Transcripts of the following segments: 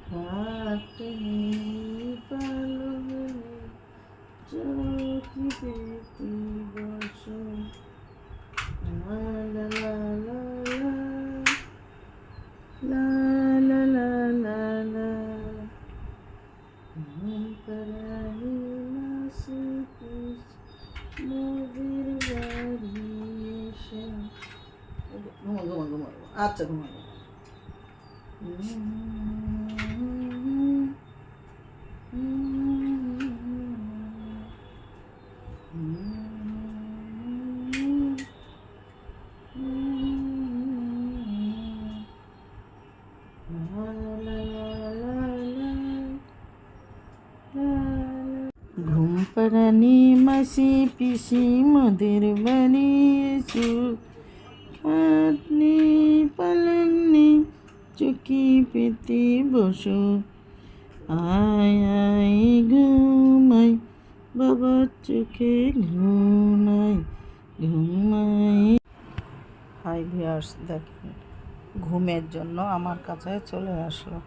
হাতে পালো চৌকিতে বসো লা লা লা লা লা লা লা লা পরানি মাসি পিস নদীর বাড়ি এসে ঘুমা আচ্ছা ঘুমা ঘুম পাড়ানি মাসি পিসি মোদের বাড়ি এসো খাটনি পালননি চুকি পেতে বসো আয় আয় ঘুমাই বাবার চোখে ঘুমাই ঘুমাই। হাই ভিউয়ার্স, দেখেন ঘুমের জন্য আমার কাছে চলে আসলো,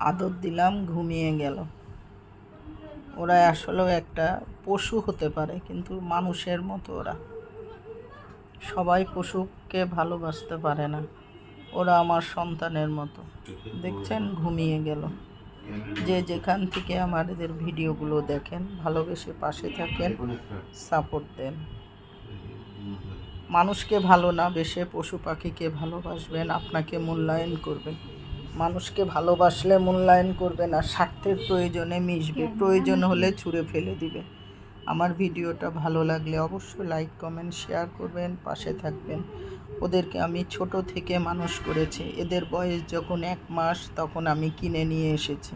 আদর দিলাম, ঘুমিয়ে গেল। ওরা আসলেও একটা পশু হতে পারে, কিন্তু মানুষের মতো ওরা। সবাই পশুকে ভালোবাসতে পারে না, ওরা আমার সন্তানের মতো। দেখছেন ঘুমিয়ে গেল। যে যেখান থেকে আমাদের ভিডিওগুলো দেখেন, ভালোবেসে পাশে থাকেন, সাপোর্ট দেন। মানুষকে ভালো না বেসে পশু পাখিকে ভালোবাসবেন, আপনাকে মূল্যায়ন করবেন। মানুষকে ভালোবাসলে মূল্যায়ন করবে না, স্বার্থের প্রয়োজনে মিশবে, প্রয়োজন হলে ছুঁড়ে ফেলে দিবে। আমার ভিডিওটা ভালো লাগলে অবশ্যই লাইক কমেন্ট শেয়ার করবেন, পাশে থাকবেন। ওদেরকে আমি ছোট থেকে মানুষ করেছি। এদের বয়স যখন 1 মাস তখন আমি কিনে নিয়ে এসেছি।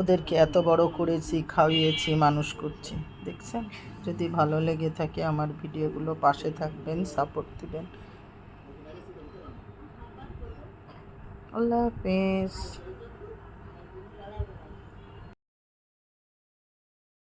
ওদেরকে এত বড় করেছি, খাওয়িয়েছি, মানুষ করছি। দেখছেন? যদি ভালো লেগে থাকে আমার ভিডিওগুলো, পাশে থাকবেন, সাপোর্ট দিবেন। আল্লাহ হাফেজ।